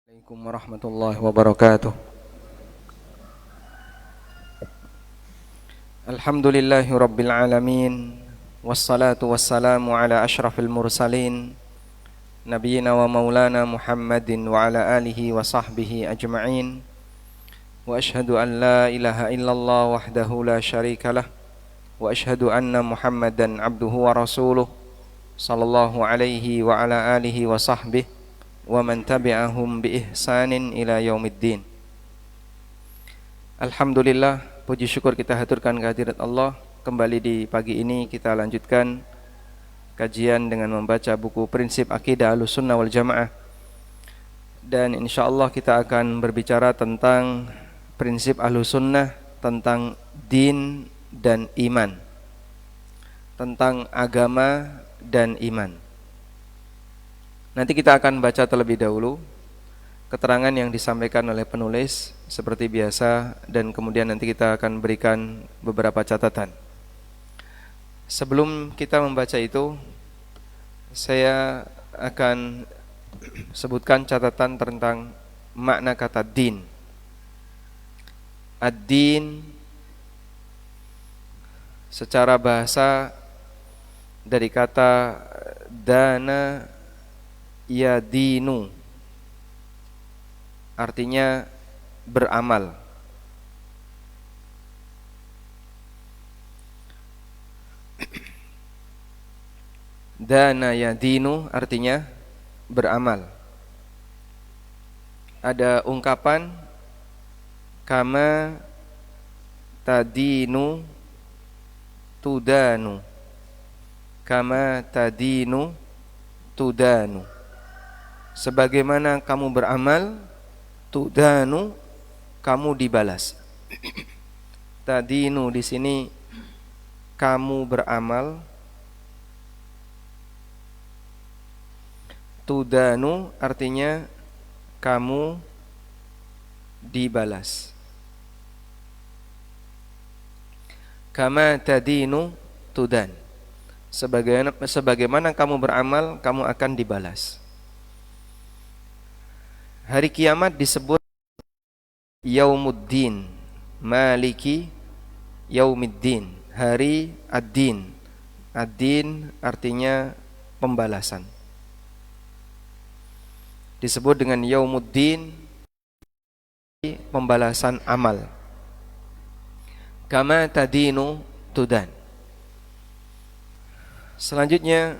Assalamualaikum warahmatullahi wabarakatuh. Alhamdulillahi rabbil alamin. Wassalatu wassalamu ala ashrafil mursalin Nabiyyina wa maulana Muhammadin wa ala alihi wa sahbihi ajma'in. Wa ashhadu an la ilaha illallah wahdahu la syarikalah. Wa ashhadu anna Muhammadan abduhu wa rasuluh sallallahu alaihi wa ala alihi wa sahbihi wa man tabi'ahum bi ihsanin ila yaumiddin. Alhamdulillah, puji syukur kita haturkan kehadirat Allah. Kembali di pagi ini kita lanjutkan kajian dengan membaca buku Prinsip Akidah Ahlussunnah wal Jamaah. Dan insyaallah kita akan berbicara tentang prinsip Ahlussunnah, tentang din dan iman, tentang agama dan iman. Nanti kita akan baca terlebih dahulu keterangan yang disampaikan oleh penulis seperti biasa, dan kemudian nanti kita akan berikan beberapa catatan. Sebelum kita membaca itu, saya akan sebutkan catatan tentang makna kata din. Ad-din secara bahasa dari kata dana yadinu, artinya beramal. Dana yadinu artinya beramal. Ada ungkapan kama tadinu tudanu. Kama tadinu tudanu. Sebagaimana kamu beramal, tudanu, kamu dibalas. Tadinu di sini kamu beramal, tudanu artinya kamu dibalas. Kama tadinu tudan. Sebagaimana kamu beramal, kamu akan dibalas. Hari kiamat disebut Yaumuddin, Maliki Yaumiddin, hari ad-din. Ad-din artinya pembalasan. Disebut dengan Yaumuddin, pembalasan amal. Kama tadinu tudan. Selanjutnya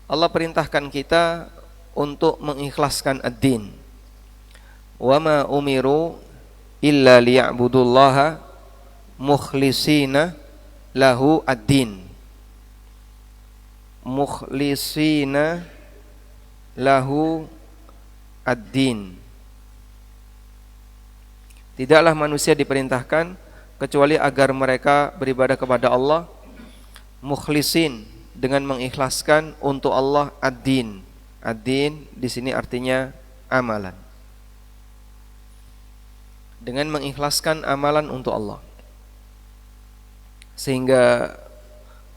Allah perintahkan kita untuk mengikhlaskan ad-din. Wa ma umiru illa liya'budullaha mukhlisina lahu ad-din. Mukhlisina lahu ad-din. Tidaklah manusia diperintahkan kecuali agar mereka beribadah kepada Allah mukhlisin, dengan mengikhlaskan untuk Allah ad-din. Ad-din di sini artinya amalan. Dengan mengikhlaskan amalan untuk Allah. Sehingga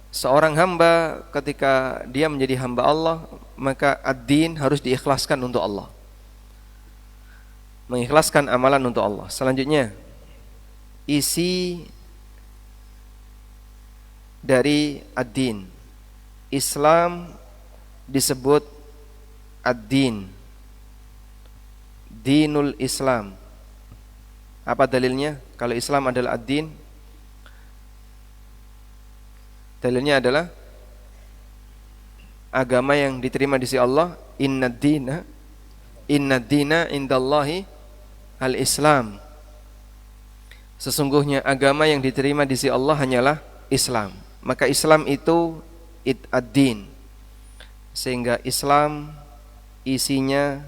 seorang hamba ketika dia menjadi hamba Allah, maka ad-din harus diikhlaskan untuk Allah. Mengikhlaskan amalan untuk Allah. Selanjutnya, isi dari ad-din. Islam disebut ad-din, dinul Islam. Apa dalilnya? Kalau Islam adalah ad-din, dalilnya adalah agama yang diterima di sisi Allah. Inna dina indallahi al-Islam. Sesungguhnya agama yang diterima di sisi Allah hanyalah Islam. Maka Islam itu ad-din. Sehingga Islam isinya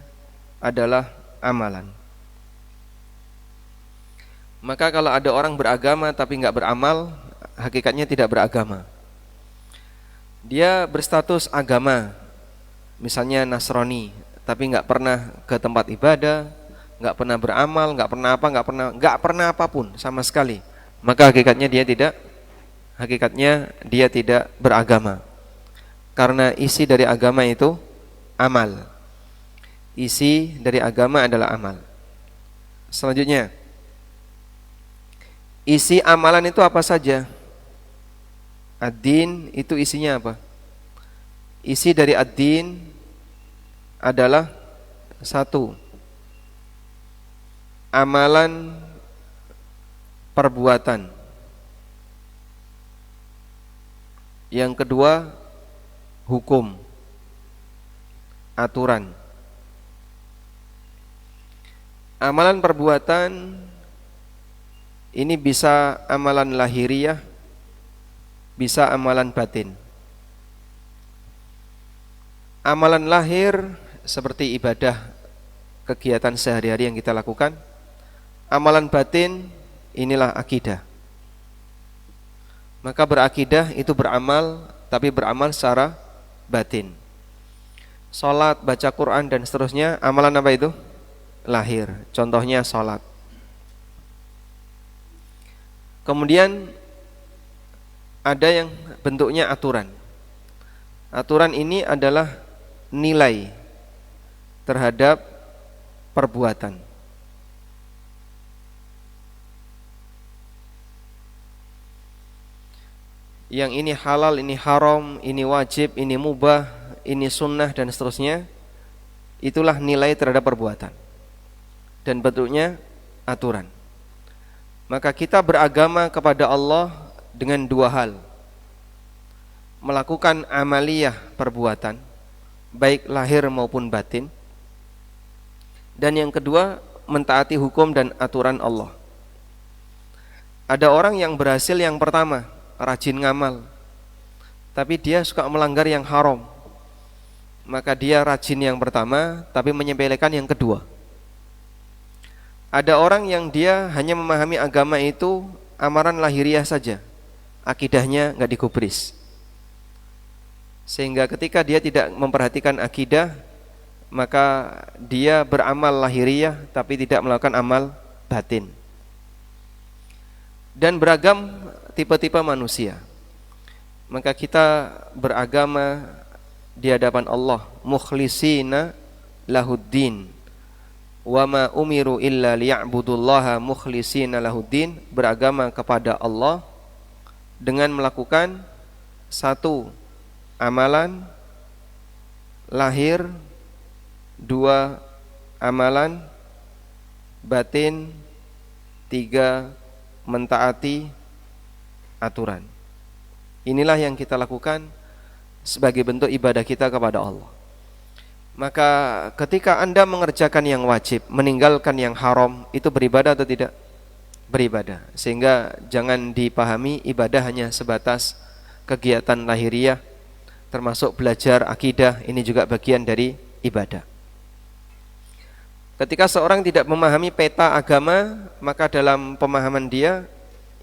adalah amalan. Maka kalau ada orang beragama tapi enggak beramal, hakikatnya tidak beragama. Dia berstatus agama, misalnya Nasrani, tapi enggak pernah ke tempat ibadah, enggak pernah beramal, enggak pernah apapun sama sekali. Maka hakikatnya dia tidak beragama. Karena isi dari agama itu amal. isi dari agama adalah amal. Selanjutnya, isi amalan itu apa saja? Ad-din itu isinya apa? Isi dari ad-din adalah satu, amalan perbuatan. Yang kedua, hukum, aturan. Amalan perbuatan ini bisa amalan lahiriah, bisa amalan batin. Amalan lahir seperti ibadah, kegiatan sehari-hari yang kita lakukan. Amalan batin inilah akidah. Maka berakidah itu beramal, tapi beramal secara batin. Salat, baca Quran dan seterusnya, amalan apa itu? Lahir. Contohnya salat. Kemudian ada yang bentuknya aturan. Aturan ini adalah nilai terhadap perbuatan. Yang ini halal, ini haram, ini wajib, ini mubah, ini sunnah dan seterusnya. Itulah nilai terhadap perbuatan. Dan bentuknya aturan. Maka kita beragama kepada Allah dengan dua hal. Melakukan amaliyah perbuatan, baik lahir maupun batin. Dan yang kedua, mentaati hukum dan aturan Allah. Ada orang yang berhasil yang pertama, rajin ngamal, tapi dia suka melanggar yang haram. Maka dia rajin yang pertama, tapi menyepelekan yang kedua. Ada orang yang dia hanya memahami agama itu amaran lahiriah saja, akidahnya nggak digubris. Sehingga ketika dia tidak memperhatikan akidah, maka dia beramal lahiriah tapi tidak melakukan amal batin. Dan beragam tipe-tipe manusia. Maka kita beragama di hadapan Allah mukhlisina lahuddin. Wa ma umiru illa liya'budullaha mukhlisina lahuddin, beragama kepada Allah dengan melakukan satu, amalan lahir, dua, amalan batin, tiga, mentaati aturan. Inilah yang kita lakukan sebagai bentuk ibadah kita kepada Allah. Maka ketika Anda mengerjakan yang wajib, meninggalkan yang haram, itu beribadah atau tidak? Beribadah. Sehingga jangan dipahami ibadah hanya sebatas kegiatan lahiriah, termasuk belajar akidah, ini juga bagian dari ibadah. Ketika seorang tidak memahami peta agama, maka dalam pemahaman dia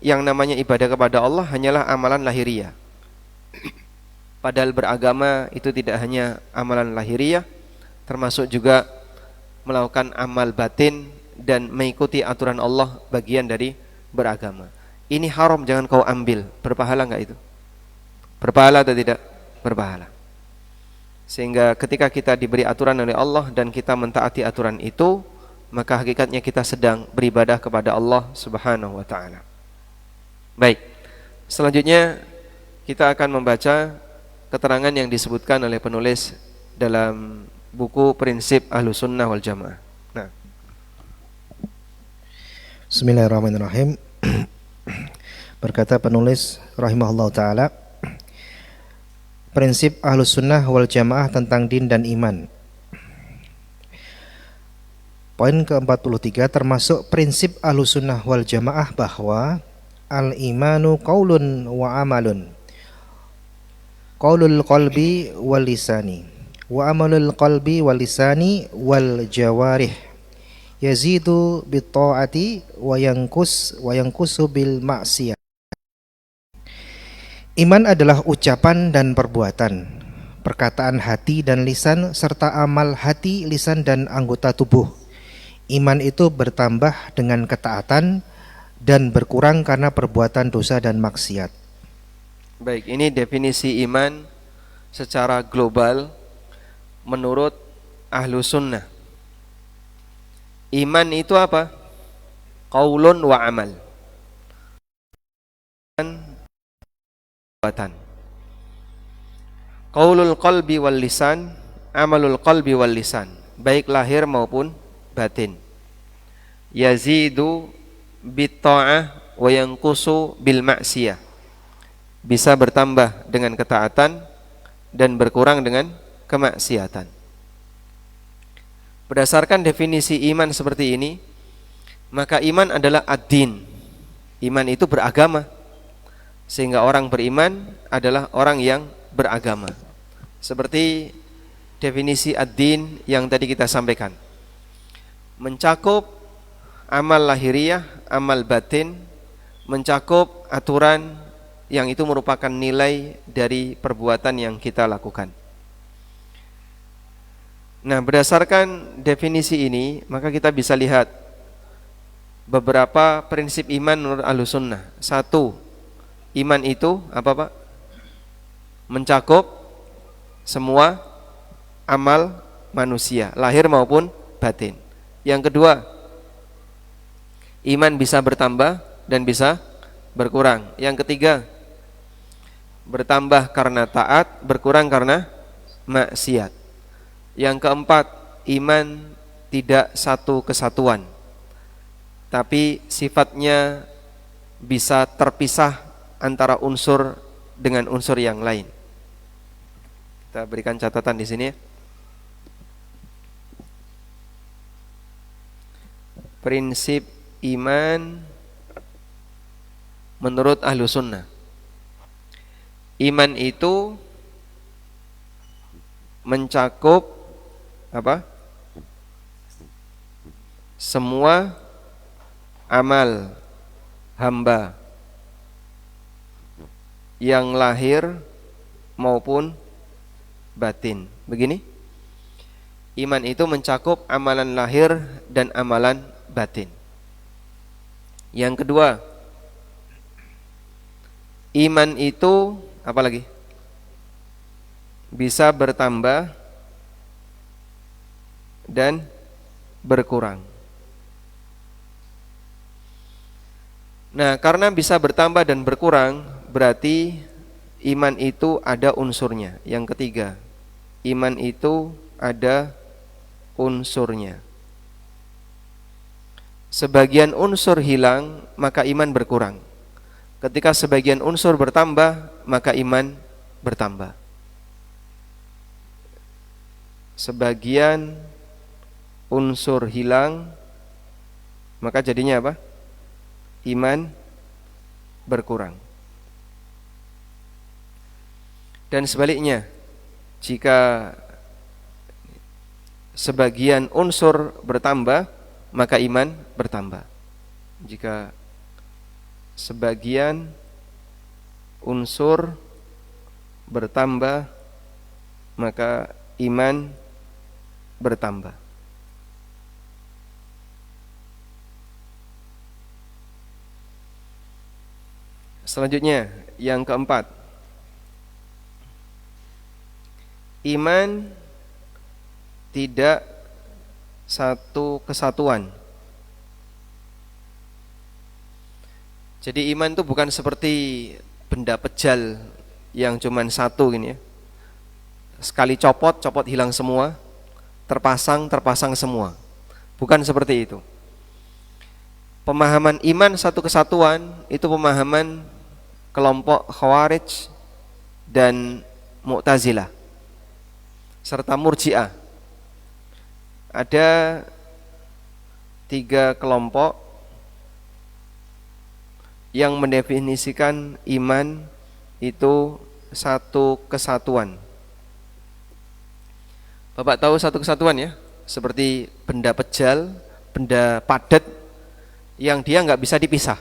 yang namanya ibadah kepada Allah hanyalah amalan lahiriah. Padahal beragama itu tidak hanya amalan lahiriah, termasuk juga melakukan amal batin dan mengikuti aturan Allah, bagian dari beragama. Ini haram, jangan kau ambil. Berpahala enggak itu? Berpahala atau tidak? Berpahala. Sehingga ketika kita diberi aturan oleh Allah dan kita mentaati aturan itu, maka hakikatnya kita sedang beribadah kepada Allah Subhanahu wa ta'ala. Baik, selanjutnya kita akan membaca keterangan yang disebutkan oleh penulis dalam buku Prinsip Ahlussunnah wal Jamaah. Nah, Bismillahirrahmanirrahim. Berkata penulis rahimahullah ta'ala, prinsip Ahlussunnah wal Jamaah tentang din dan iman. Poin ke-43, termasuk prinsip Ahlussunnah wal Jamaah bahwa al-imanu qaulun wa amalun, qaulul qalbi wal lisani, wa amalul qalbi wal lisani wal jawarih, yazidu bit ta'ati wa yanqusu bil ma'siyah. Iman adalah ucapan dan perbuatan, perkataan hati dan lisan, serta amal hati, lisan dan anggota tubuh. Iman itu bertambah dengan ketaatan dan berkurang karena perbuatan dosa dan maksiat. baik, ini definisi iman secara global menurut Ahlussunnah. Iman itu apa? Qaulun wa amal. Perbuatan. Qaulul qalbi wal lisan, amalul qalbi wal lisan, baik lahir maupun batin. Yazidu bit ta'ah wa yanqusu bil ma'siyah. Bisa bertambah dengan ketaatan dan berkurang dengan kemaksiatan. Berdasarkan definisi iman seperti ini, maka iman adalah ad-din. Iman itu beragama. Sehingga orang beriman adalah orang yang beragama. Seperti definisi ad-din yang tadi kita sampaikan. Mencakup amal lahiriah, amal batin, mencakup aturan yang itu merupakan nilai dari perbuatan yang kita lakukan. Nah, berdasarkan definisi ini, maka kita bisa lihat beberapa prinsip iman menurut Ahlussunnah. Satu, iman itu apa Pak? Mencakup semua amal manusia, lahir maupun batin. Yang kedua, iman bisa bertambah dan bisa berkurang. Yang ketiga, bertambah karena taat, berkurang karena maksiat. Yang keempat, iman tidak satu kesatuan, tapi sifatnya bisa terpisah antara unsur dengan unsur yang lain. Kita berikan catatan di sini. Prinsip iman menurut Ahlussunnah. Iman itu mencakup apa? Semua amal hamba yang lahir maupun batin. Begini, iman itu mencakup amalan lahir dan amalan batin. Yang kedua, iman itu apa lagi? Bisa bertambah dan berkurang. Nah, karena bisa bertambah dan berkurang, berarti iman itu ada unsurnya. Yang ketiga, iman itu ada unsurnya. Sebagian unsur hilang, maka iman berkurang. Ketika sebagian unsur bertambah, maka iman bertambah. Sebagian unsur hilang, maka jadinya apa? Iman berkurang. Dan sebaliknya, jika sebagian unsur bertambah, maka iman bertambah. Jika sebagian unsur bertambah, maka iman bertambah. Selanjutnya, yang keempat, iman tidak satu kesatuan. Jadi iman itu bukan seperti benda pejal yang cuman satu gini ya. Sekali copot hilang semua, terpasang semua. Bukan seperti itu. Pemahaman iman satu kesatuan itu pemahaman kelompok Khawarij dan Mu'tazilah serta Murji'ah. Ada 3 kelompok yang mendefinisikan iman itu satu kesatuan. Bapak tahu satu kesatuan ya? Seperti benda pejal, benda padat yang dia nggak bisa dipisah.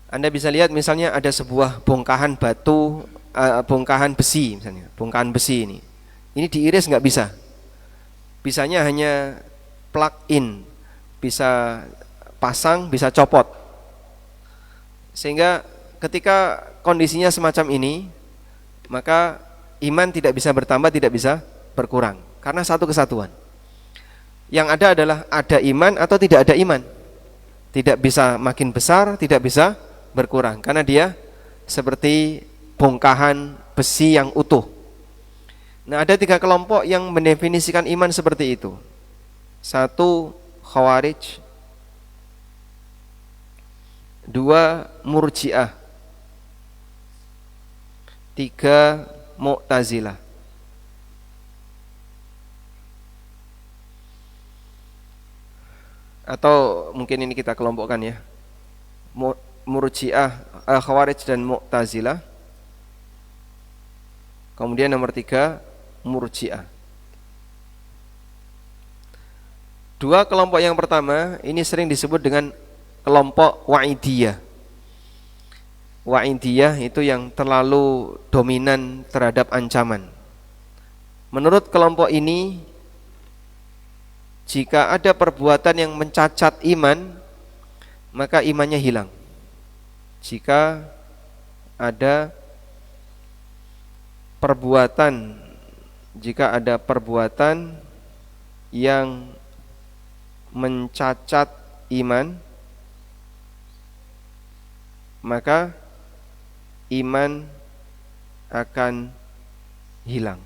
Anda bisa lihat misalnya ada sebuah bongkahan batu, bongkahan besi misalnya, bongkahan besi ini. Ini diiris nggak bisa. Bisanya hanya plug in, bisa pasang, bisa copot. Sehingga ketika kondisinya semacam ini, maka iman tidak bisa bertambah, tidak bisa berkurang, karena satu kesatuan. Yang ada adalah ada iman atau tidak ada iman. Tidak bisa makin besar, tidak bisa berkurang, karena dia seperti bongkahan besi yang utuh. Nah, ada 3 kelompok yang mendefinisikan iman seperti itu. 1, Khawarij. 2, Murji'ah. 3, Mu'tazilah. Atau mungkin ini kita kelompokkan ya. Murji'ah, Khawarij dan Mu'tazilah. Kemudian nomor 3, Murji'ah. 2 kelompok yang pertama ini sering disebut dengan kelompok Wa'idiyah. Wa'idiyah itu yang terlalu dominan terhadap ancaman. Menurut kelompok ini, jika ada perbuatan yang mencacat iman, maka imannya hilang. Jika ada perbuatan yang mencacat iman, maka iman akan hilang.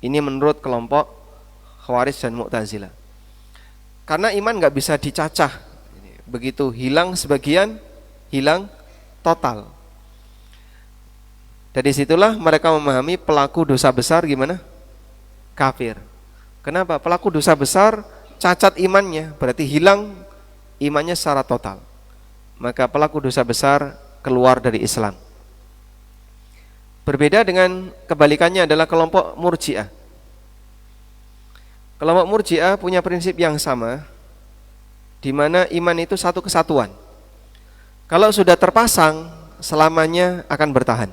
Ini menurut kelompok Khawarij dan Mu'tazilah. Karena iman gak bisa dicacah. Begitu hilang sebagian, hilang total. Dari situlah mereka memahami pelaku dosa besar gimana? Kafir. Kenapa? Pelaku dosa besar cacat imannya, berarti hilang imannya secara total. Maka pelaku dosa besar keluar dari Islam. Berbeda dengan kebalikannya adalah kelompok Murji'ah. Kelompok Murji'ah punya prinsip yang sama, di mana iman itu satu kesatuan. Kalau sudah terpasang, selamanya akan bertahan.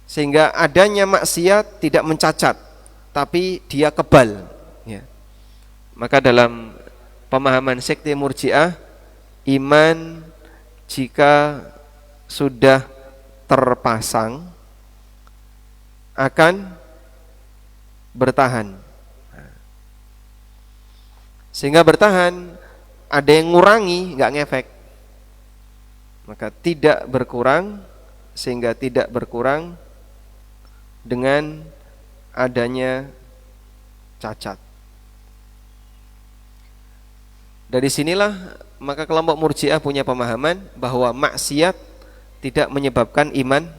Sehingga adanya maksiat tidak mencacat, tapi dia kebal. Ya. Maka dalam pemahaman sekte Murji'ah, iman jika sudah terpasang akan bertahan. Sehingga bertahan, ada yang ngurangi, nggak ngefek. Maka tidak berkurang, sehingga tidak berkurang dengan adanya cacat. Dari sinilah maka kelompok Murji'ah punya pemahaman bahwa maksiat tidak menyebabkan iman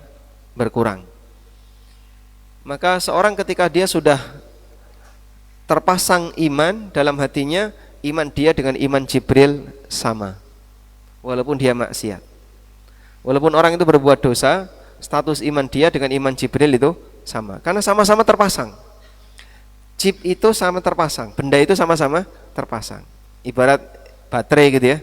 berkurang. Maka seorang ketika dia sudah terpasang iman dalam hatinya, iman dia dengan iman Jibril sama, walaupun dia maksiat. Walaupun orang itu berbuat dosa, status iman dia dengan iman Jibril itu sama, karena sama-sama terpasang. Chip itu sama terpasang, benda itu sama-sama terpasang. Ibarat baterai gitu ya,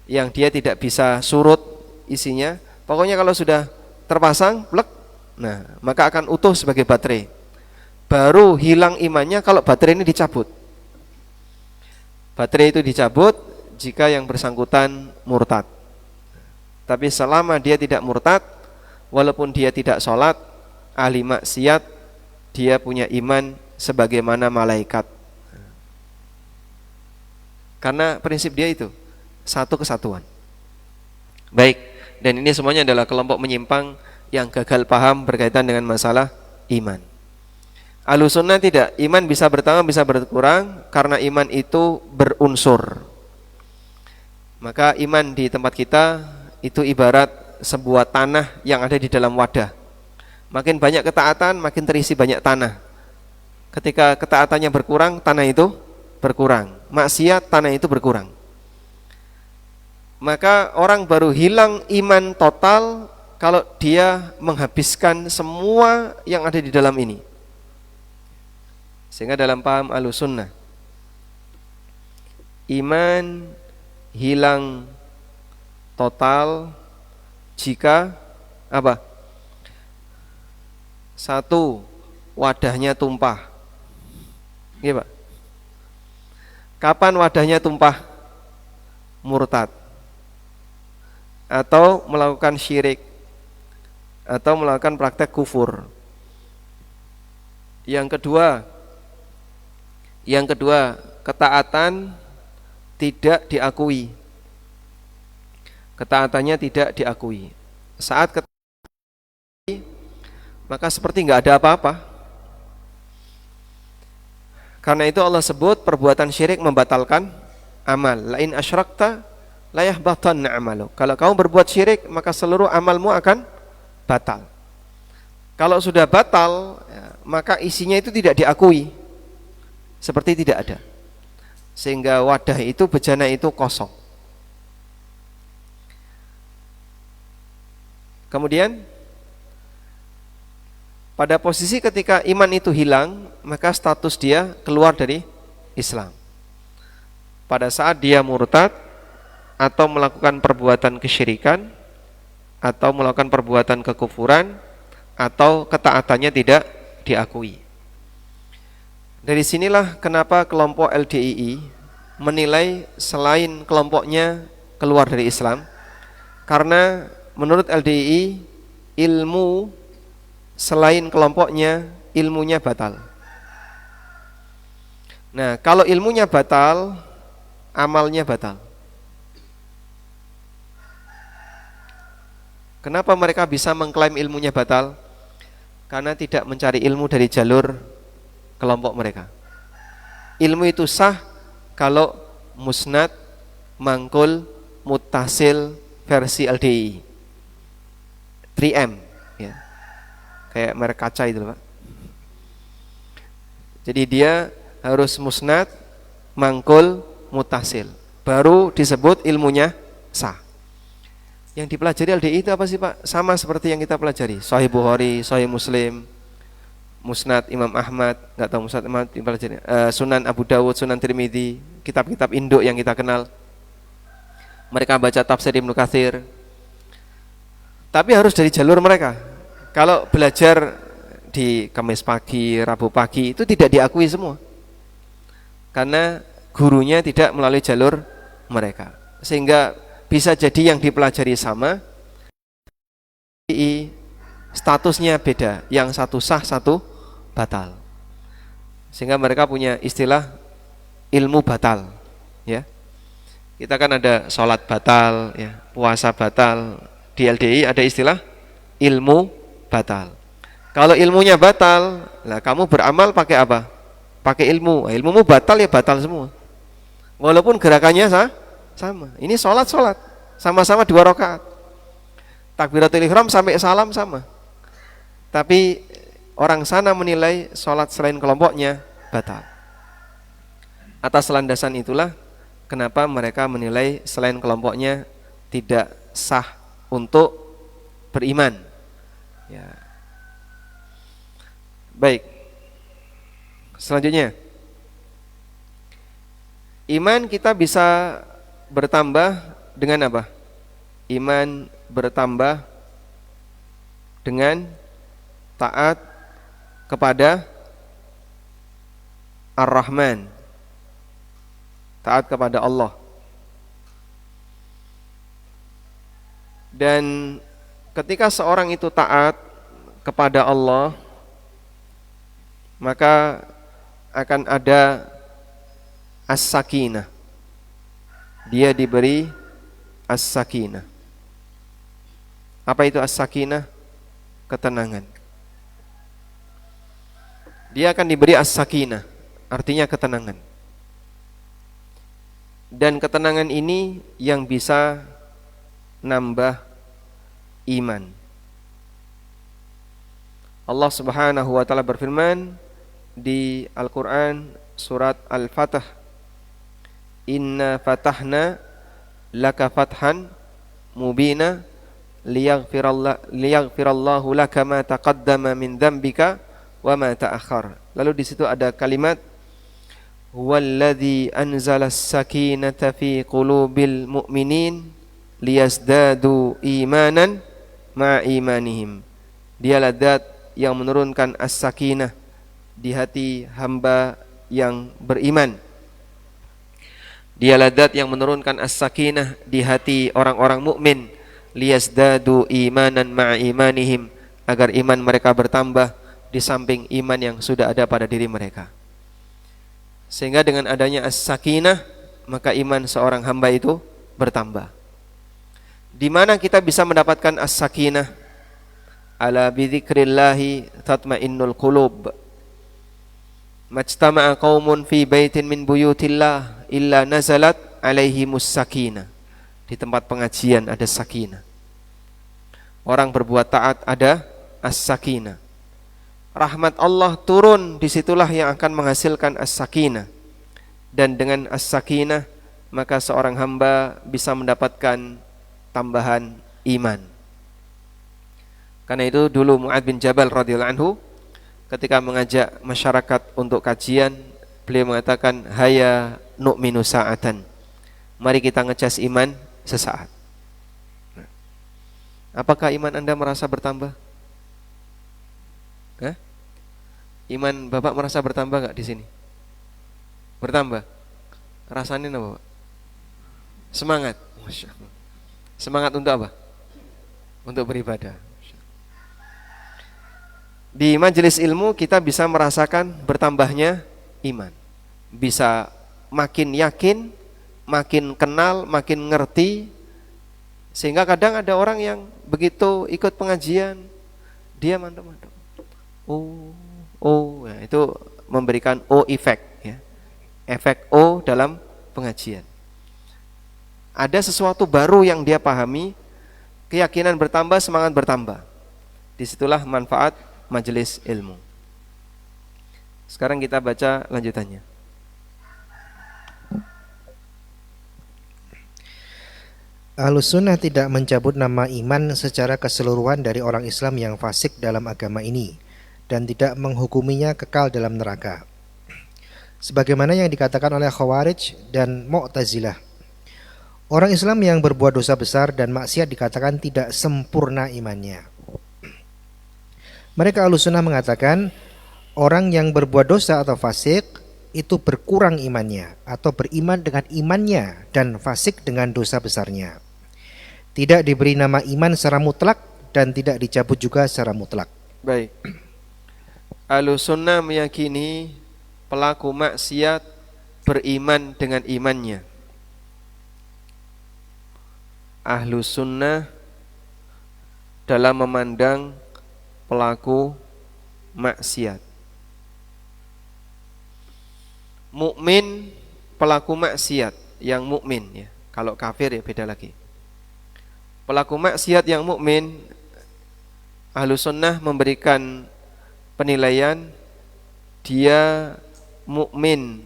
yang dia tidak bisa surut isinya. Pokoknya kalau sudah terpasang, plek, nah maka akan utuh sebagai baterai. Baru hilang imannya kalau baterai ini dicabut. Baterai itu dicabut jika yang bersangkutan murtad. Tapi selama dia tidak murtad, walaupun dia tidak sholat, ahli maksiat, dia punya iman sebagaimana malaikat. Karena prinsip dia itu satu kesatuan. Baik, dan ini semuanya adalah kelompok menyimpang yang gagal paham berkaitan dengan masalah iman. Ahlussunnah tidak, iman bisa bertambah bisa berkurang karena iman itu berunsur. Maka iman di tempat kita itu ibarat sebuah tanah yang ada di dalam wadah. Makin banyak ketaatan, makin terisi banyak tanah. Ketika ketaatannya berkurang, tanah itu berkurang. Maksiat, tanah itu berkurang. Maka orang baru hilang iman total kalau dia menghabiskan semua yang ada di dalam ini. Sehingga dalam paham Ahlussunnah, iman hilang total jika apa? 1, wadahnya tumpah. Iya, Pak. Kapan wadahnya tumpah? Murtad, atau melakukan syirik, atau melakukan praktek kufur. Yang kedua, Yang kedua, ketaatan tidak diakui. Ketaatannya tidak diakui. Saat ketaatan, maka seperti nggak ada apa-apa. Karena itu Allah sebut perbuatan syirik membatalkan amal. Lain asyrakta la yahbatanna amalu. Kalau kamu berbuat syirik, maka seluruh amalmu akan batal. Kalau sudah batal, maka isinya itu tidak diakui, seperti tidak ada. Sehingga wadah itu, bejana itu kosong. Kemudian pada posisi ketika iman itu hilang, maka status dia keluar dari Islam. Pada saat dia murtad atau melakukan perbuatan kesyirikan atau melakukan perbuatan kekufuran atau ketaatannya tidak diakui. Dari sinilah kenapa kelompok LDII menilai selain kelompoknya keluar dari Islam, karena menurut LDII ilmu selain kelompoknya ilmunya batal. Nah, kalau ilmunya batal, amalnya batal. Kenapa mereka bisa mengklaim ilmunya batal? Karena tidak mencari ilmu dari jalur kelompok mereka. Ilmu itu sah kalau musnad, mangkul, muttasil versi LDI 3M ya. Kayak merek kaca itu, Pak. Jadi dia harus musnad, mangkul, muttasil, baru disebut ilmunya sah. Yang dipelajari LDI itu apa sih, Pak? Sama seperti yang kita pelajari, Sahih Bukhari, Sahih Muslim, Musnad Imam Ahmad, nggak tahu Musnad Imam dipelajari, Sunan Abu Dawud, Sunan Tirmidzi, kitab-kitab induk yang kita kenal. Mereka baca tafsir Ibnu Katsir. Tapi harus dari jalur mereka. Kalau belajar di Kamis pagi, Rabu pagi, itu tidak diakui semua. Karena gurunya tidak melalui jalur mereka. Sehingga bisa jadi yang dipelajari sama, statusnya beda. Yang satu sah, satu batal. Sehingga mereka punya istilah ilmu batal, ya. Kita kan ada sholat batal, ya, puasa batal. Di LDI ada istilah ilmu batal. Kalau ilmunya batal, lah kamu beramal pakai apa? Pakai ilmu. Ilmumu batal, ya batal semua. Walaupun gerakannya sama. Ini sholat sama-sama 2 rakaat. Takbiratul ihram sampai salam sama. Tapi orang sana menilai sholat selain kelompoknya batal. Atas landasan itulah kenapa mereka menilai selain kelompoknya tidak sah untuk beriman. Ya. Baik. Selanjutnya, iman kita bisa bertambah dengan apa? Iman bertambah dengan taat kepada Ar-Rahman, taat kepada Allah. Dan ketika seorang itu taat kepada Allah, maka akan ada as-sakinah. Dia diberi as-sakinah. Apa itu as-sakinah? Ketenangan. Dia akan diberi as-sakinah, artinya ketenangan. Dan ketenangan ini yang bisa nambah iman. Allah Subhanahu wa taala berfirman di Al-Qur'an surat Al-Fatah, "Inna fatahna laka fathan mubina liyaghfirallahu laka ma taqaddama min dzambika wa ma ta'akhkhar." Lalu di situ ada kalimat huwallazi anzalas sakinata fi qulubil mu'minin liyazdadu imanan ma imanihim. Dialah zat yang menurunkan as-sakinah di hati hamba yang beriman. Dialah zat yang menurunkan as-sakinah di hati orang-orang mukmin liyazdadu imanan ma imanihim, agar iman mereka bertambah di samping iman yang sudah ada pada diri mereka. Sehingga dengan adanya as-sakinah, maka iman seorang hamba itu bertambah. Di mana kita bisa mendapatkan as-sakinah? Ala bidzikrillahi tatmainnul qulub. Majtama'a qaumun fi baitin min buyutillah illa nazalat alaihimus sakinah. Di tempat pengajian ada sakinah. Orang berbuat taat ada as-sakinah. Rahmat Allah turun, disitulah yang akan menghasilkan as-sakinah. Dan dengan as-sakinah, maka seorang hamba bisa mendapatkan tambahan iman. Karena itu dulu Mu'adz bin Jabal radhiyallahu anhu ketika mengajak masyarakat untuk kajian, beliau mengatakan, haya nu'minu sa'atan. Mari kita ngecas iman sesaat. Apakah iman Anda merasa bertambah? Iman Bapak merasa bertambah enggak di sini? Bertambah? Rasanya apa, Pak? Semangat. Masya Allah. Semangat untuk apa? Untuk beribadah. Di majelis ilmu kita bisa merasakan bertambahnya iman. Bisa makin yakin, makin kenal, makin ngerti. Sehingga kadang ada orang yang begitu ikut pengajian, dia mantap-mantap. Ya, itu memberikan effect, ya. Efek dalam pengajian. Ada sesuatu baru yang dia pahami, keyakinan bertambah, semangat bertambah. Disitulah manfaat majelis ilmu. Sekarang kita baca lanjutannya. Ahlussunnah tidak mencabut nama iman secara keseluruhan dari orang Islam yang fasik dalam agama ini dan tidak menghukuminya kekal dalam neraka. Sebagaimana yang dikatakan oleh Khawarij dan Mu'tazilah. Orang Islam yang berbuat dosa besar dan maksiat dikatakan tidak sempurna imannya. Mereka Ahlussunnah mengatakan orang yang berbuat dosa atau fasik itu berkurang imannya atau beriman dengan imannya dan fasik dengan dosa besarnya. Tidak diberi nama iman secara mutlak dan tidak dicabut juga secara mutlak. Baik. Ahlussunnah meyakini pelaku maksiat beriman dengan imannya. Ahlussunnah dalam memandang pelaku maksiat. Mukmin pelaku maksiat yang mukmin, ya. Kalau kafir ya beda lagi. Pelaku maksiat yang mukmin, Ahlussunnah memberikan penilaian dia mukmin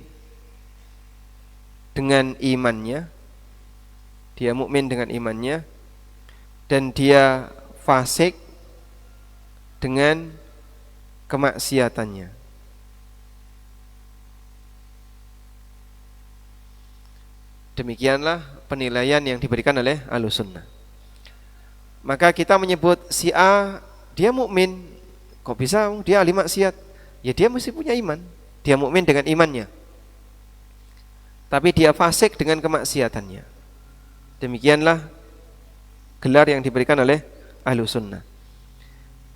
dengan imannya. Dia mukmin dengan imannya dan dia fasik dengan kemaksiatannya. Demikianlah penilaian yang diberikan oleh Ahlussunnah. Maka kita menyebut si A dia mukmin, kok bisa dia ahli maksiat? Ya dia mesti punya iman. Dia mukmin dengan imannya. Tapi dia fasik dengan kemaksiatannya. Demikianlah gelar yang diberikan oleh Ahlussunnah.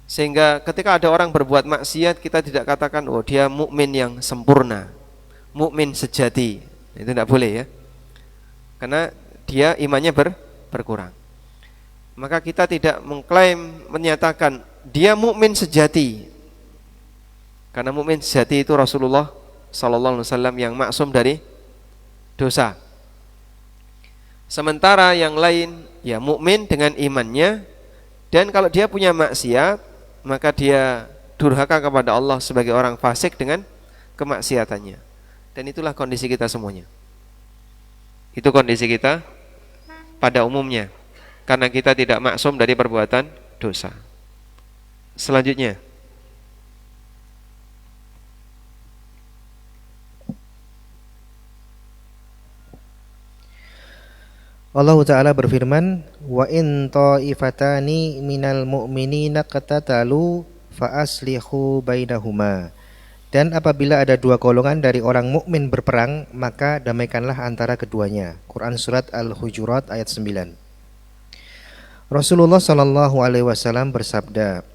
Sehingga ketika ada orang berbuat maksiat, kita tidak katakan oh dia mukmin yang sempurna, mukmin sejati. Itu tidak boleh, ya. Karena dia imannya berkurang. Maka kita tidak mengklaim menyatakan dia mukmin sejati. Karena mukmin sejati itu Rasulullah sallallahu alaihi wasallam yang maksum dari dosa. Sementara yang lain ya mukmin dengan imannya, dan kalau dia punya maksiat maka dia durhaka kepada Allah sebagai orang fasik dengan kemaksiatannya. Dan itulah kondisi kita semuanya. Itu kondisi kita pada umumnya, karena kita tidak maksum dari perbuatan dosa. Selanjutnya, Allah Ta'ala berfirman, wa in ta'ifatani minal mu'minina qatatalu fa aslihu bainahuma. Dan apabila ada dua golongan dari orang mukmin berperang, maka damaikanlah antara keduanya. Quran surat Al-Hujurat ayat 9. Rasulullah sallallahu alaihi wasallam bersabda,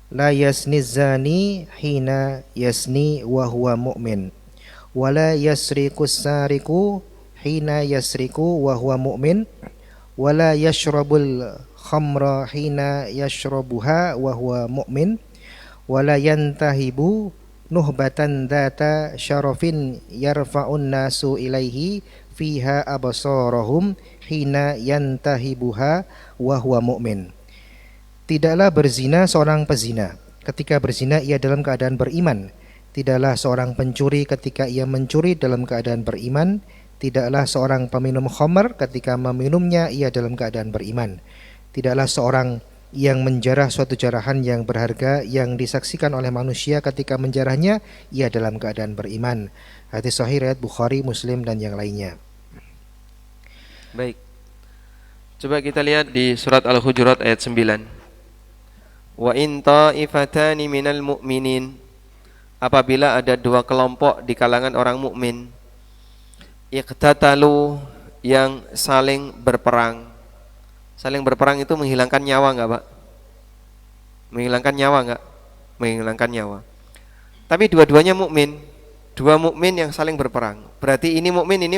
la yasni zani hina yasni wa huwa mu'min, wala yasriqus sariqu hina yasriqu wa huwa mu'min wala yashrabul khamra hina yashrabuha wa huwa mu'min wala yantahibu nuhbatan data syarafin yarfa'un nasu ilaihi fiha absarahum hina yantahibuha wa huwa mu'min. Tidaklah berzina seorang pezina ketika berzina ia dalam keadaan beriman. Tidaklah seorang pencuri ketika ia mencuri dalam keadaan beriman. Tidaklah seorang peminum khamar ketika meminumnya ia dalam keadaan beriman. Tidaklah seorang yang menjarah suatu jarahan yang berharga yang disaksikan oleh manusia ketika menjarahnya ia dalam keadaan beriman. Hadis sahih riwayat Bukhari, Muslim dan yang lainnya. Baik. Coba kita lihat di surat Al-Hujurat ayat 9. Wa in ta'ifatani minal mu'minin, apabila ada dua kelompok di kalangan orang mukmin, iqtatalu, yang saling berperang. Saling berperang itu menghilangkan nyawa enggak, Pak? Menghilangkan nyawa enggak? Menghilangkan nyawa. Tapi dua-duanya mukmin. Dua mukmin yang saling berperang. Berarti ini mukmin, ini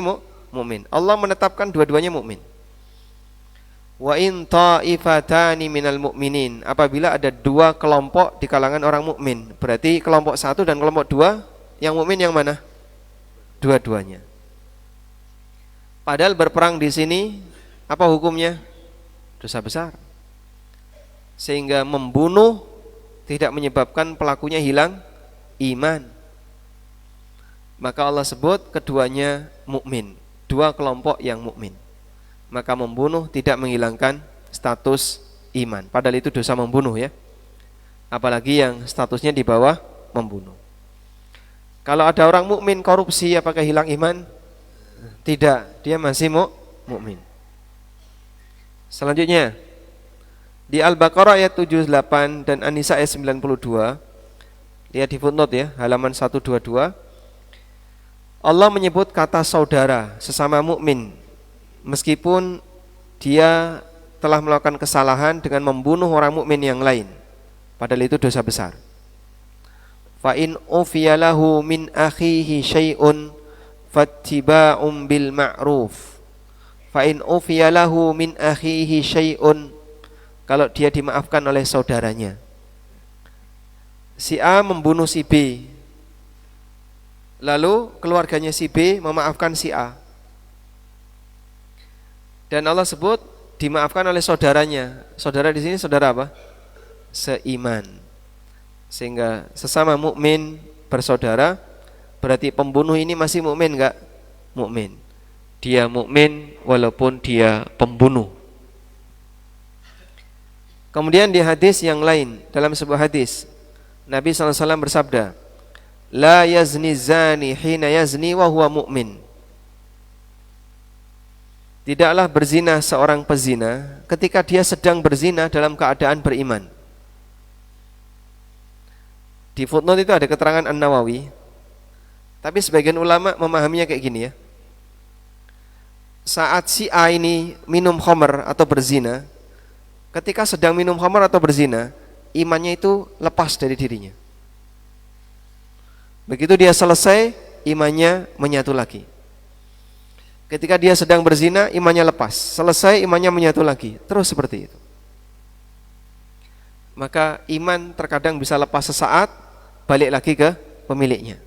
mukmin. Allah menetapkan dua-duanya mukmin. Wa in ta'ifatani minal mu'minin, apabila ada dua kelompok di kalangan orang mukmin. Berarti kelompok satu dan kelompok dua, yang mukmin yang mana? Dua-duanya. Padahal berperang di sini apa hukumnya? Dosa besar. Sehingga membunuh tidak menyebabkan pelakunya hilang iman. Maka Allah sebut keduanya mukmin, dua kelompok yang mukmin. Maka membunuh tidak menghilangkan status iman. Padahal itu dosa membunuh ya. Apalagi yang statusnya di bawah membunuh. Kalau ada orang mukmin korupsi, apakah hilang iman? Tidak, dia masih mukmin. Selanjutnya di Al-Baqarah ayat 78 dan An-Nisa ayat 92, lihat di footnote ya, halaman 122. Allah menyebut kata saudara sesama mukmin meskipun dia telah melakukan kesalahan dengan membunuh orang mukmin yang lain, padahal itu dosa besar. Fa in ufiyalahu min akhihi syai'un fattiba'un bil ma'ruf. Fa in ufiyalahu min akhihi syai'un, kalau dia dimaafkan oleh saudaranya. Si A membunuh si B, lalu keluarganya si B memaafkan si A, dan Allah sebut dimaafkan oleh saudaranya. Saudara di sini saudara apa? Seiman. Sehingga sesama mukmin bersaudara, berarti pembunuh ini masih mukmin enggak? Mukmin. Dia mukmin walaupun dia pembunuh. Kemudian di hadis yang lain, dalam sebuah hadis Nabi SAW bersabda, la yazni zani hina yazni wa huwa mu'min. Tidaklah berzina seorang pezina ketika dia sedang berzina dalam keadaan beriman. Di footnote itu ada keterangan An-Nawawi, tapi sebagian ulama memahaminya kayak gini ya. Saat si A ini minum khamar atau berzina, ketika sedang minum khamar atau berzina, imannya itu lepas dari dirinya. Begitu dia selesai, imannya menyatu lagi. Ketika dia sedang berzina, imannya lepas. Selesai, imannya menyatu lagi. Terus seperti itu. Maka iman terkadang bisa lepas sesaat, balik lagi ke pemiliknya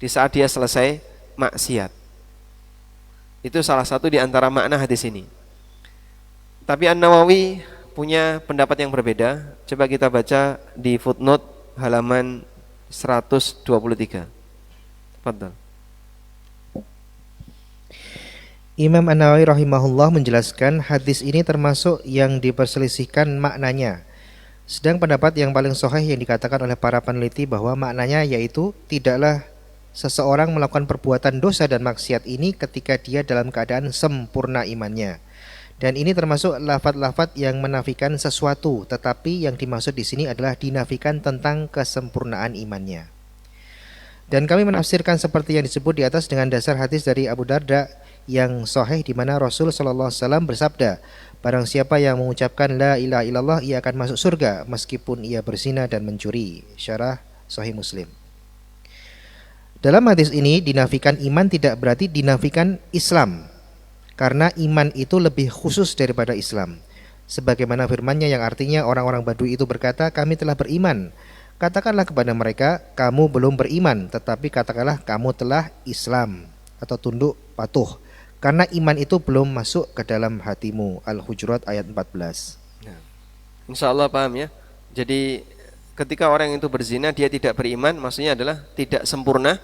di saat dia selesai maksiat. Itu salah satu di antara makna hadis ini. Tapi An-Nawawi punya pendapat yang berbeda. Coba kita baca di footnote halaman 123. Fadhal. Imam An-Nawawi rahimahullah menjelaskan hadis ini termasuk yang diperselisihkan maknanya. Sedang pendapat yang paling sahih yang dikatakan oleh para peneliti bahwa maknanya yaitu tidaklah seseorang melakukan perbuatan dosa dan maksiat ini ketika dia dalam keadaan sempurna imannya. Dan ini termasuk lafaz-lafaz yang menafikan sesuatu, tetapi yang dimaksud di sini adalah dinafikan tentang kesempurnaan imannya. Dan kami menafsirkan seperti yang disebut di atas dengan dasar hadis dari Abu Darda yang sahih di mana Rasul sallallahu alaihi wasallam bersabda, barang siapa yang mengucapkan la ilaha illallah ia akan masuk surga meskipun ia berzina dan mencuri. Syarah Sahih Muslim. Dalam hadis ini dinafikan iman tidak berarti dinafikan Islam, karena iman itu lebih khusus daripada Islam. Sebagaimana firman-Nya yang artinya orang-orang Badui itu berkata, kami telah beriman. Katakanlah kepada mereka, kamu belum beriman, tetapi katakanlah kamu telah Islam atau tunduk patuh, karena iman itu belum masuk ke dalam hatimu. Al-Hujurat ayat 14. Nah, insya Allah paham ya. Jadi ketika orang itu berzina dia tidak beriman, maksudnya adalah tidak sempurna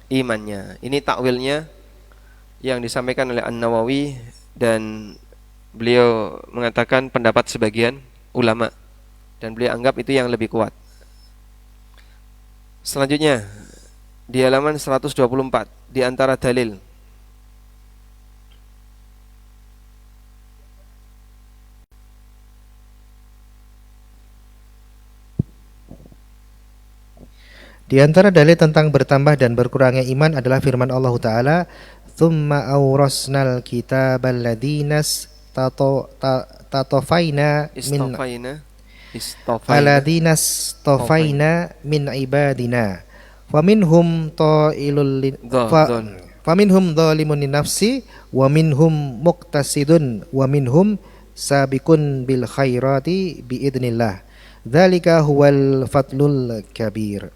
imannya. Ini takwilnya yang disampaikan oleh An-Nawawi, dan beliau mengatakan pendapat sebagian ulama, dan beliau anggap itu yang lebih kuat. Selanjutnya di halaman 124 di antara dalil Di antara dalil tentang bertambah dan berkurangnya iman adalah firman Allah Ta'ala, "Tsumma awrasnal kitabal ladinas tatofaina min aladinas tofaina min ibadina faminhum faminhum dhalimun linafsi wa minhum muqtasidun wa minhum sabiqun bil khairati biidnillah dzalika huwal fadlul kabir."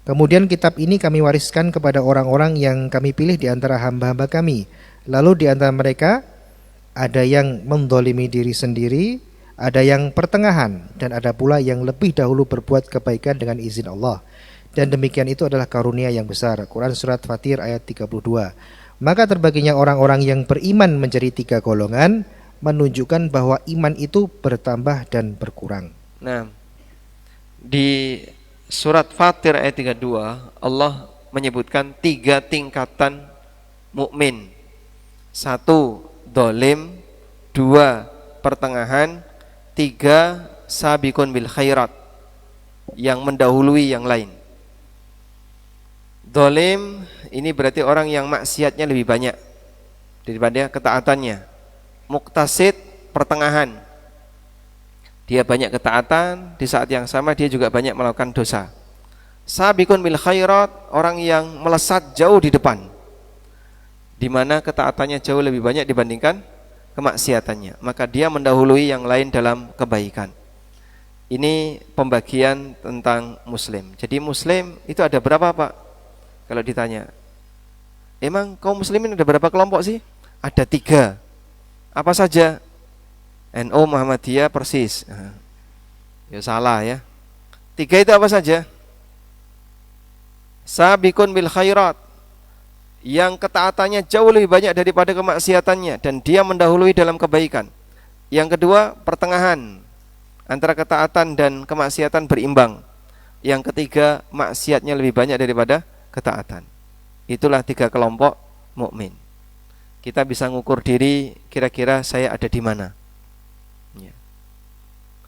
Kemudian kitab ini kami wariskan kepada orang-orang yang kami pilih di antara hamba-hamba kami. Lalu di antara mereka ada yang mendolimi diri sendiri, ada yang pertengahan, dan ada pula yang lebih dahulu berbuat kebaikan dengan izin Allah. Dan demikian itu adalah karunia yang besar. Quran Surat Fatir ayat 32. Maka terbaginya orang-orang yang beriman menjadi 3 golongan, menunjukkan bahwa iman itu bertambah dan berkurang. Nah, di Surat Fatir ayat 32 Allah menyebutkan 3 tingkatan mukmin. 1 dolim, 2 pertengahan, 3 sabiqun bil khairat, yang mendahului yang lain. Dolim ini berarti orang yang maksiatnya lebih banyak daripada ketaatannya. Muqtasid pertengahan, dia banyak ketaatan, di saat yang sama dia juga banyak melakukan dosa. Sabiqun bil khairat, orang yang melesat jauh di depan, di mana ketaatannya jauh lebih banyak dibandingkan kemaksiatannya, maka dia mendahului yang lain dalam kebaikan. Ini pembagian tentang muslim. Jadi muslim itu ada berapa, Pak? Kalau ditanya, emang kaum muslimin ada berapa kelompok sih? Ada 3. Apa saja? NU, Muhammadiyah, persis. Ya salah ya. 3 itu apa saja? Sabiqun bil khairat, yang ketaatannya jauh lebih banyak daripada kemaksiatannya, dan dia mendahului dalam kebaikan. Yang kedua, pertengahan, antara ketaatan dan kemaksiatan berimbang. Yang ketiga, maksiatnya lebih banyak daripada ketaatan. Itulah 3 kelompok mukmin. Kita bisa ngukur diri, kira-kira saya ada di mana?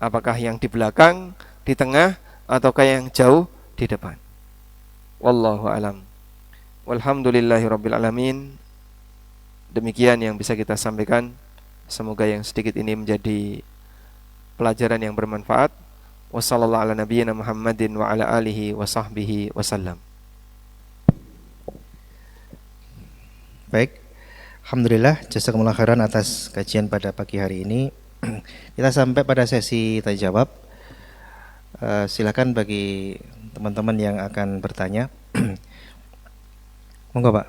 Apakah yang di belakang, di tengah, ataukah yang jauh di depan? Wallahu alam. Walhamdulillahirabbil alamin. Demikian yang bisa kita sampaikan. Semoga yang sedikit ini menjadi pelajaran yang bermanfaat. Wassallallahu ala nabiyyina Muhammadin wa ala alihi wa sahbihi wasallam. Baik, alhamdulillah, jazakumullah khairan atas kajian pada pagi hari ini. Kita sampai pada sesi tanya jawab. Silakan bagi teman-teman yang akan bertanya. Monggo, Pak.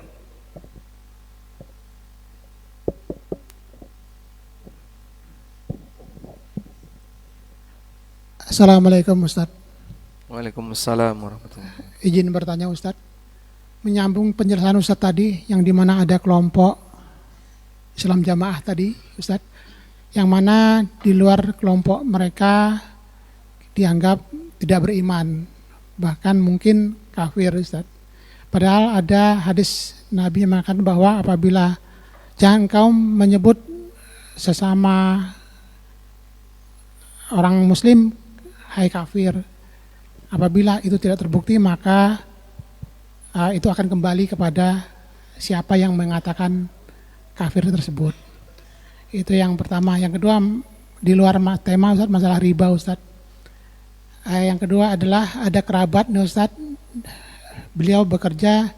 Assalamualaikum Ustaz. Waalaikumsalam warahmatullahi wabarakatuh. Izin bertanya Ustaz, menyambung penjelasan Ustaz tadi, yang dimana ada kelompok Islam Jamaah tadi Ustaz, yang mana di luar kelompok mereka dianggap tidak beriman, bahkan mungkin kafir Ustaz. Padahal ada hadis Nabi yang mengatakan bahwa apabila jangan kau menyebut sesama orang muslim hai kafir, apabila itu tidak terbukti maka itu akan kembali kepada siapa yang mengatakan kafir tersebut. Itu yang pertama. Yang kedua, di luar tema Ustaz, masalah riba Ustaz. Yang kedua adalah ada kerabat nih Ustaz, beliau bekerja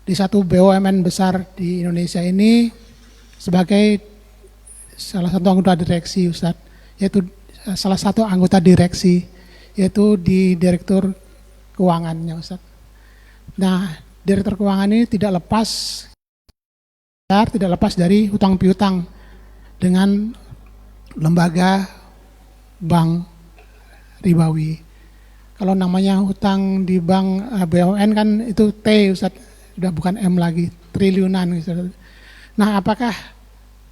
di satu BUMN besar di Indonesia ini sebagai salah satu anggota direksi, Ustadz, yaitu salah satu anggota direksi, yaitu di Direktur Keuangannya, Ustadz. Nah, Direktur Keuangan ini tidak lepas dari hutang piutang dengan lembaga bank ribawi. Kalau namanya hutang di bank BUMN kan itu T, Ustaz, sudah bukan M lagi, triliunan, Ustaz. Nah, apakah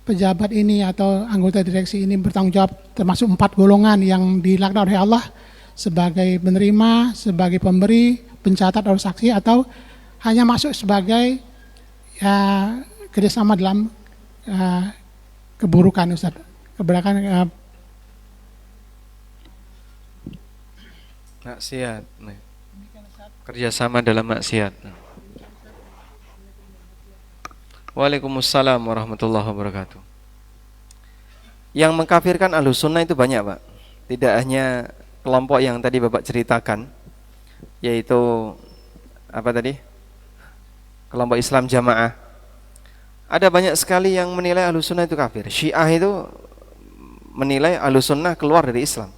pejabat ini atau anggota direksi ini bertanggung jawab termasuk 4 golongan yang dilaknat oleh Allah sebagai penerima, sebagai pemberi, pencatat atau saksi, atau hanya masuk sebagai kerjasama dalam keburukan, Ustaz, keburukan maksiat, kerjasama dalam maksiat. Waalaikumsalam warahmatullahi wabarakatuh. Yang mengkafirkan Ahlussunnah itu banyak, Pak. Tidak hanya kelompok yang tadi Bapak ceritakan, yaitu apa tadi? Kelompok Islam Jamaah. Ada banyak sekali yang menilai Ahlussunnah itu kafir. Syiah itu menilai Ahlussunnah keluar dari Islam,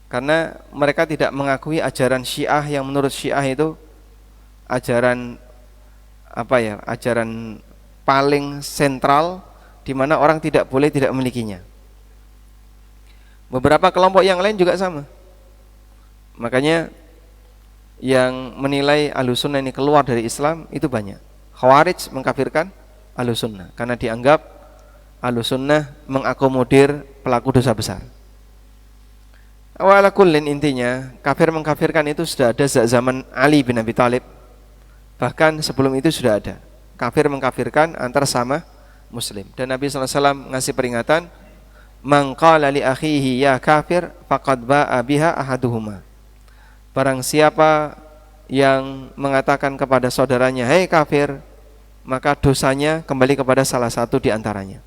karena mereka tidak mengakui ajaran Syiah yang menurut Syiah itu ajaran ajaran paling sentral di mana orang tidak boleh tidak memilikinya. Beberapa kelompok yang lain juga sama. Makanya yang menilai Ahlussunnah ini keluar dari Islam itu banyak. Khawarij mengkafirkan Ahlussunnah karena dianggap Ahlussunnah mengakomodir pelaku dosa besar. Awala kullin, intinya kafir mengkafirkan itu sudah ada sejak zaman Ali bin Abi Thalib. Bahkan sebelum itu sudah ada kafir mengkafirkan antar sama muslim. Dan Nabi SAW ngasih peringatan, man qala li akhihi ya kafir faqad ba'a biha ahaduhuma. Barang siapa yang mengatakan kepada saudaranya, hei kafir, maka dosanya kembali kepada salah satu di antaranya.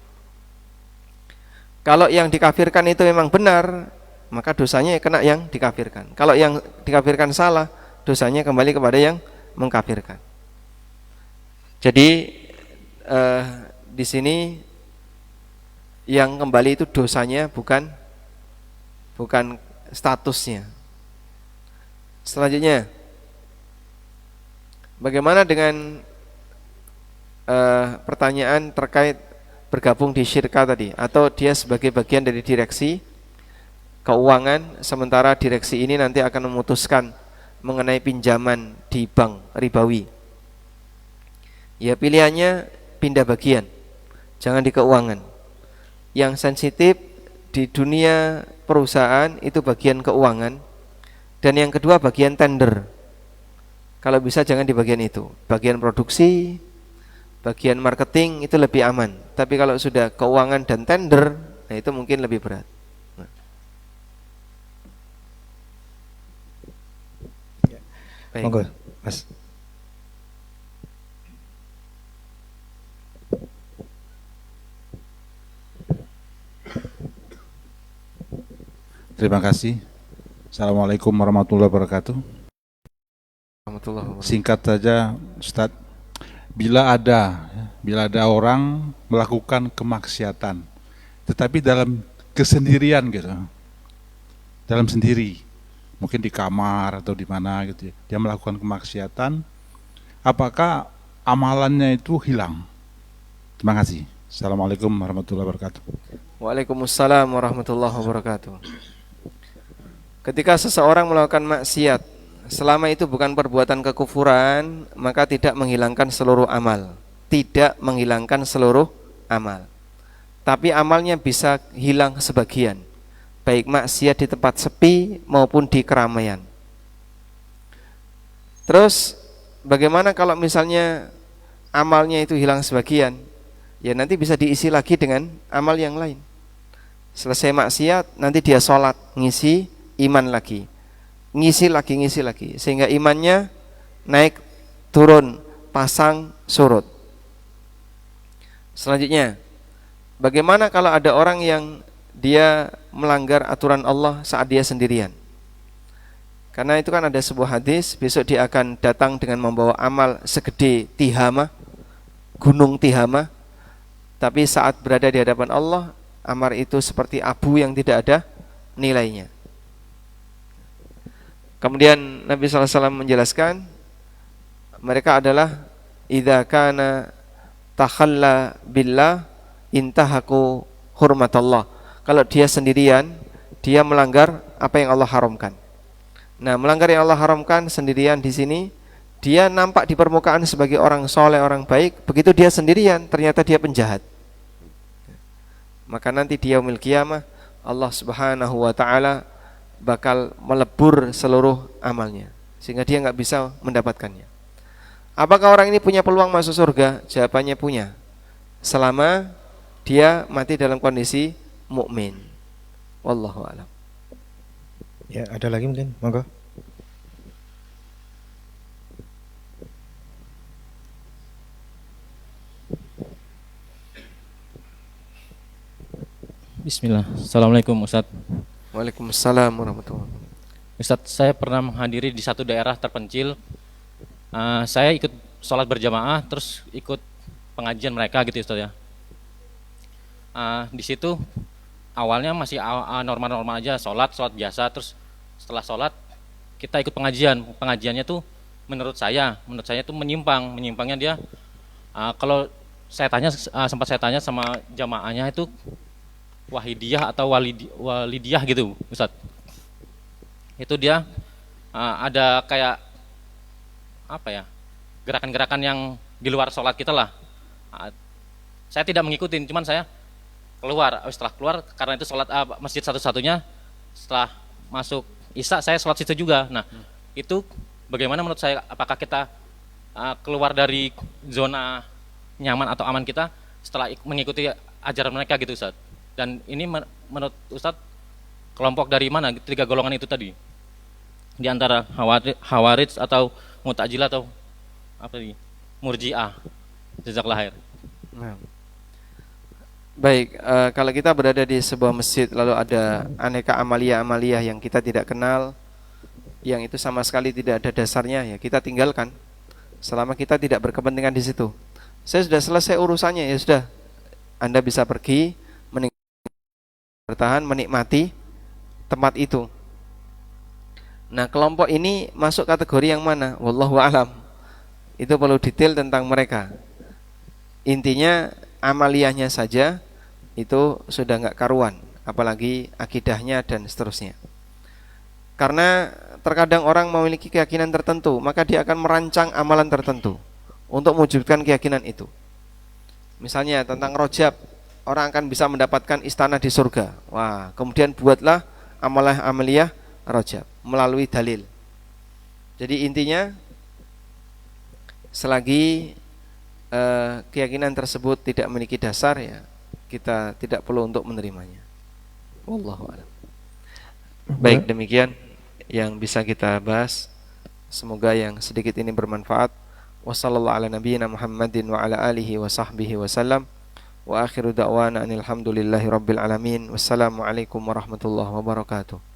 Kalau yang dikafirkan itu memang benar, maka dosanya kena yang dikafirkan. Kalau yang dikafirkan salah, dosanya kembali kepada yang mengkafirkan. Jadi di sini yang kembali itu dosanya, bukan statusnya. Selanjutnya, bagaimana dengan pertanyaan terkait bergabung di syirka tadi, atau dia sebagai bagian dari direksi keuangan, sementara direksi ini nanti akan memutuskan mengenai pinjaman di bank ribawi. Ya, pilihannya pindah bagian, jangan di keuangan. Yang sensitif di dunia perusahaan itu bagian keuangan, dan yang kedua bagian tender. Kalau bisa jangan di bagian itu. Bagian produksi, bagian marketing itu lebih aman. Tapi kalau sudah keuangan dan tender, nah itu mungkin lebih berat. Baik. Monggo, Mas. Terima kasih. Assalamualaikum warahmatullahi wabarakatuh. Singkat saja, Ustadz, bila ada orang melakukan kemaksiatan, tetapi dalam kesendirian gitu, dalam sendiri, mungkin di kamar atau di mana gitu, dia melakukan kemaksiatan, apakah amalannya itu hilang? Terima kasih. Assalamualaikum warahmatullahi wabarakatuh. Waalaikumsalam warahmatullahi wabarakatuh. Ketika seseorang melakukan maksiat, selama itu bukan perbuatan kekufuran, maka tidak menghilangkan seluruh amal. Tidak menghilangkan seluruh amal. Tapi amalnya bisa hilang sebagian, baik maksiat di tempat sepi maupun di keramaian. Terus bagaimana kalau misalnya amalnya itu hilang sebagian? Ya nanti bisa diisi lagi dengan amal yang lain. Selesai maksiat, nanti dia sholat, ngisi iman lagi, ngisi lagi, sehingga imannya naik turun, pasang surut. Selanjutnya, bagaimana kalau ada orang yang dia melanggar aturan Allah saat dia sendirian? Karena itu kan ada sebuah hadis, besok dia akan datang dengan membawa amal segede Tihama, gunung Tihama, tapi saat berada di hadapan Allah, amal itu seperti abu yang tidak ada nilainya. Kemudian Nabi SAW menjelaskan, mereka adalah idza kana takhalla billah intahaku hurmatallah. Kalau dia sendirian, dia melanggar apa yang Allah haramkan. Nah, melanggar yang Allah haramkan sendirian di sini, dia nampak di permukaan sebagai orang soleh, orang baik. Begitu dia sendirian, ternyata dia penjahat. Maka nanti di yaumil qiyamah, Allah Subhanahu wa ta'ala bakal melebur seluruh amalnya, sehingga dia nggak bisa mendapatkannya. Apakah orang ini punya peluang masuk surga? Jawabannya punya, selama dia mati dalam kondisi mukmin. Wallahu a'lam. Ya, ada lagi mungkin, monggo. Bismillah. Assalamualaikum Ustaz. Waalaikumsalam warahmatullahi wabarakatuh. Ustaz, saya pernah menghadiri di satu daerah terpencil. Saya ikut sholat berjamaah, terus ikut pengajian mereka gitu Ustaz ya. Di situ awalnya masih normal-normal aja, sholat biasa. Terus setelah sholat kita ikut pengajian. Pengajiannya tuh menurut saya tuh menyimpangnya dia. Kalau saya tanya, sempat saya tanya sama jamaahnya itu Wahidiyah atau Walidiyah gitu Ustaz. Itu dia ada kayak apa ya, gerakan-gerakan yang di luar sholat kita lah. Saya tidak mengikutin, cuman saya keluar. Setelah keluar, karena itu sholat masjid satu-satunya, setelah masuk Isya saya sholat situ juga. Nah itu bagaimana menurut saya, apakah kita keluar dari zona nyaman atau aman kita setelah mengikuti ajaran mereka gitu Ustaz? Dan ini menurut Ustadz kelompok dari mana 3 golongan itu tadi? Di antara Khawarij atau Mu'tazilah atau apa ini? Murji'ah. Jazakallahu khair. Nah. Baik, kalau kita berada di sebuah masjid lalu ada aneka amalia-amalia yang kita tidak kenal, yang itu sama sekali tidak ada dasarnya, ya kita tinggalkan. Selama kita tidak berkepentingan di situ. Saya sudah selesai urusannya, ya sudah. Anda bisa pergi bertahan menikmati tempat itu. Nah, kelompok ini masuk kategori yang mana? Wallahu a'lam. Itu perlu detail tentang mereka. Intinya amaliyahnya saja itu sudah enggak karuan, apalagi akidahnya dan seterusnya. Karena terkadang orang memiliki keyakinan tertentu, maka dia akan merancang amalan tertentu untuk mewujudkan keyakinan itu. Misalnya tentang Rajab, orang akan bisa mendapatkan istana di surga. Wah, kemudian buatlah amaliyah Rajab melalui dalil. Jadi intinya, selagi keyakinan tersebut tidak memiliki dasar, ya kita tidak perlu untuk menerimanya. Wallahu a'lam. Baik, demikian yang bisa kita bahas. Semoga yang sedikit ini bermanfaat. Wassallallahu ala nabiyyina Muhammadin wa ala alihi wa sahbihi wasallam. Wa akhiru da'wana anil hamdulillahi rabbil alamin. Wassalamualaikum warahmatullahi wabarakatuh.